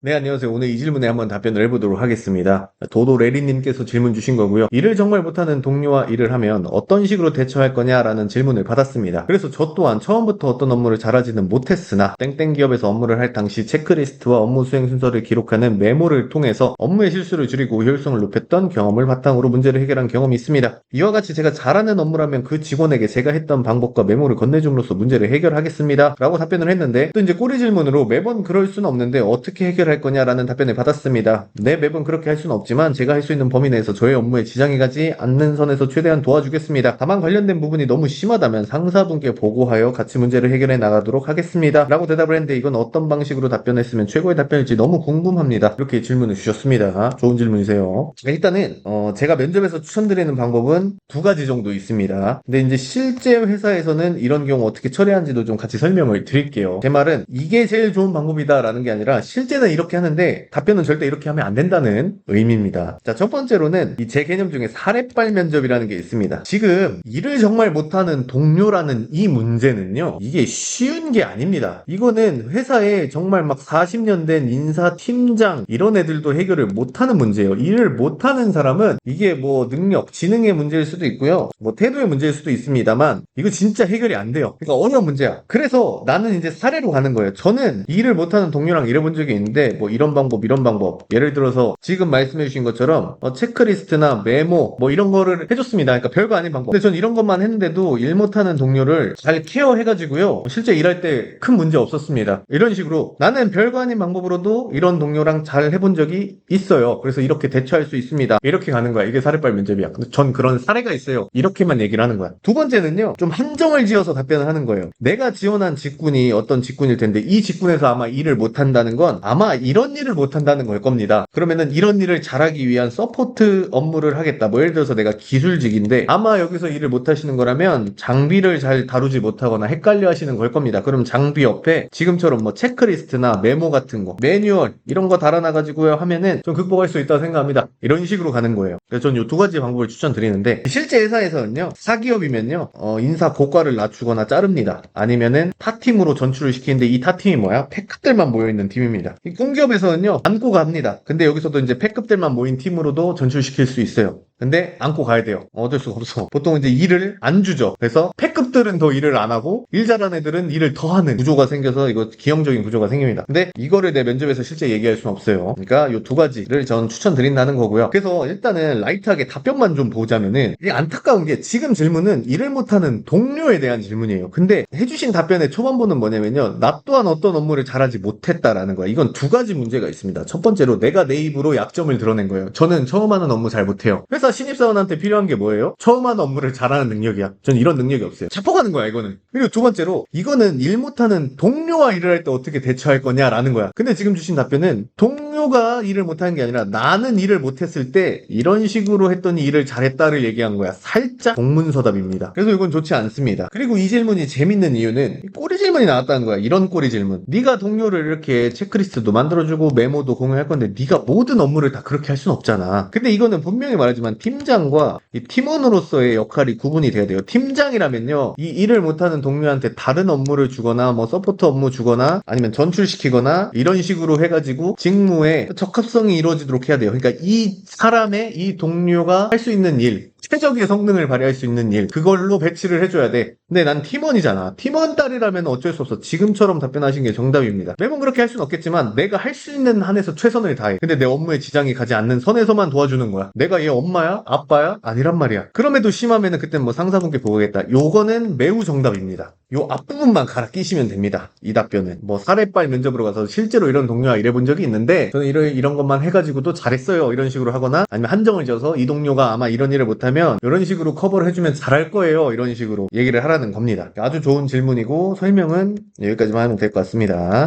네, 안녕하세요. 오늘 이 질문에 한번 답변을 해보도록 하겠습니다. 도도레리님께서 질문 주신 거고요. 일을 정말 못하는 동료와 일을 하면 어떤 식으로 대처할 거냐라는 질문을 받았습니다. 그래서 저 또한 처음부터 어떤 업무를 잘하지는 못했으나 땡땡 기업에서 업무를 할 당시 체크리스트와 업무 수행 순서를 기록하는 메모를 통해서 업무의 실수를 줄이고 효율성을 높였던 경험을 바탕으로 문제를 해결한 경험이 있습니다. 이와 같이 제가 잘하는 업무라면 그 직원에게 제가 했던 방법과 메모를 건네줌으로써 문제를 해결하겠습니다. 라고 답변을 했는데 또 이제 꼬리 질문으로 매번 그럴 수는 없는데 어떻게 해결할 거냐라는 답변을 받았습니다. 네, 매번 그렇게 할 수는 없지만 제가 할 수 있는 범위 내에서 저의 업무에 지장이 가지 않는 선에서 최대한 도와주겠습니다. 다만 관련된 부분이 너무 심하다면 상사분께 보고하여 같이 문제를 해결해 나가도록 하겠습니다. 라고 대답을 했는데 이건 어떤 방식으로 답변했으면 최고의 답변일지 너무 궁금합니다. 이렇게 질문을 주셨습니다. 좋은 질문이세요. 일단은 제가 면접에서 추천드리는 방법은 두 가지 정도 있습니다. 근데 이제 실제 회사에서는 이런 경우 어떻게 처리하는지도 좀 같이 설명을 드릴게요. 제 말은 이게 제일 좋은 방법이다라는 게 아니라 실제는 이렇게 하는데 답변은 절대 이렇게 하면 안 된다는 의미입니다. 자, 첫 번째로는 제 개념 중에 사례빨 면접이라는 게 있습니다. 지금 일을 정말 못하는 동료라는 이 문제는요, 이게 쉬운 게 아닙니다. 이거는 회사에 정말 막 40년 된 인사 팀장 이런 애들도 해결을 못하는 문제예요. 일을 못하는 사람은 이게 뭐 능력, 지능의 문제일 수도 있고요, 뭐 태도의 문제일 수도 있습니다만 이거 진짜 해결이 안 돼요. 그러니까 어려운 문제야. 그래서 나는 이제 사례로 가는 거예요. 저는 일을 못하는 동료랑 일해본 적이 있는데 뭐 이런 방법 이런 방법, 예를 들어서 지금 말씀해 주신 것처럼 체크리스트나 메모 뭐 이런 거를 해줬습니다. 그러니까 별거 아닌 방법. 근데 전 이런 것만 했는데도 일 못하는 동료를 잘 케어해가지고요, 실제 일할 때 큰 문제 없었습니다. 이런 식으로 나는 별거 아닌 방법으로도 이런 동료랑 잘 해본 적이 있어요. 그래서 이렇게 대처할 수 있습니다. 이렇게 가는 거야. 이게 사례빨 면접이야. 근데 전 그런 사례가 있어요. 이렇게만 얘기를 하는 거야. 두 번째는요, 좀 한정을 지어서 답변을 하는 거예요. 내가 지원한 직군이 어떤 직군일 텐데 이 직군에서 아마 일을 못한다는 건 아마 이런 일을 못한다는 걸 겁니다. 그러면은 이런 일을 잘하기 위한 서포트 업무를 하겠다. 뭐 예를 들어서 내가 기술직인데 아마 여기서 일을 못하시는 거라면 장비를 잘 다루지 못하거나 헷갈려 하시는 걸 겁니다. 그럼 장비 옆에 지금처럼 뭐 체크리스트나 메모 같은 거, 매뉴얼 이런 거 달아놔가지고요 하면은 좀 극복할 수 있다고 생각합니다. 이런 식으로 가는 거예요. 그래서 전 이 두 가지 방법을 추천드리는데, 실제 회사에서는요, 사기업이면요 인사 고과를 낮추거나 자릅니다. 아니면은 타팀으로 전출을 시키는데 이 타팀이 뭐야? 패급들만 모여있는 팀입니다. 이 공기업에서는요 안고 갑니다. 근데 여기서도 이제 패급들만 모인 팀으로도 전출시킬 수 있어요. 근데 안고 가야 돼요. 어쩔 수가 없어. 보통 이제 일을 안 주죠. 그래서 패급들은 더 일을 안 하고 일 잘하는 애들은 일을 더 하는 구조가 생겨서 이거 기형적인 구조가 생깁니다. 근데 이거를 내 면접에서 실제 얘기할 수는 없어요. 그러니까 이 두 가지를 전 추천드린다는 거고요. 그래서 일단은 라이트하게 답변만 좀 보자면은, 이게 안타까운 게 지금 질문은 일을 못하는 동료에 대한 질문이에요. 근데 해주신 답변의 초반부는 뭐냐면요, 나 또한 어떤 업무를 잘하지 못했다라는 거야. 이건 두 가지 문제가 있습니다. 첫 번째로 내가 내 입으로 약점을 드러낸 거예요. 저는 처음 하는 업무 잘 못해요. 회사 신입사원한테 필요한 게 뭐예요? 처음 하는 업무를 잘하는 능력이야. 전 이런 능력이 없어요. 자폭하는 거야 이거는. 그리고 두 번째로 이거는 일 못하는 동료와 일을 할 때 어떻게 대처할 거냐라는 거야. 근데 지금 주신 답변은 동료가 일을 못하는 게 아니라 나는 일을 못했을 때 이런 식으로 했더니 일을 잘했다를 얘기한 거야. 살짝 동문서답입니다. 그래서 이건 좋지 않습니다. 그리고 이 질문이 재밌는 이유는 꼬리 질문이 나왔다는 거야. 이런 꼬리 질문. 네가 동료를 이렇게 체크리스트도 만들어주고 메모도 공유할 건데 네가 모든 업무를 다 그렇게 할 수는 없잖아. 근데 이거는 분명히 말하지만 팀장과 이 팀원으로서의 역할이 구분이 돼야 돼요. 팀장이라면요, 이 일을 못하는 동료한테 다른 업무를 주거나 뭐 서포트 업무 주거나 아니면 전출시키거나 이런 식으로 해가지고 직무에 적합성이 이루어지도록 해야 돼요. 그러니까 이 사람의, 이 동료가 할 수 있는 일, 최적의 성능을 발휘할 수 있는 일, 그걸로 배치를 해줘야 돼. 근데 난 팀원이잖아. 팀원 딸이라면 어쩔 수 없어. 지금처럼 답변하신 게 정답입니다. 매번 그렇게 할 수는 없겠지만 내가 할 수 있는 한에서 최선을 다해. 근데 내 업무에 지장이 가지 않는 선에서만 도와주는 거야. 내가 얘 엄마야? 아빠야? 아니란 말이야. 그럼에도 심하면은 그땐 뭐 상사분께 보고겠다. 요거는 매우 정답입니다. 요 앞부분만 갈아 끼시면 됩니다. 이 답변은 뭐 사례빨 면접으로 가서 실제로 이런 동료와 일해본 적이 있는데 저는 이런 것만 해가지고도 잘했어요 이런 식으로 하거나, 아니면 한정을 지어서 이 동료가 아마 이런 일을 못하면 이런 식으로 커버를 해주면 잘할 거예요 이런 식으로 얘기를 하라는 겁니다. 아주 좋은 질문이고 설명은 여기까지만 하면 될 것 같습니다.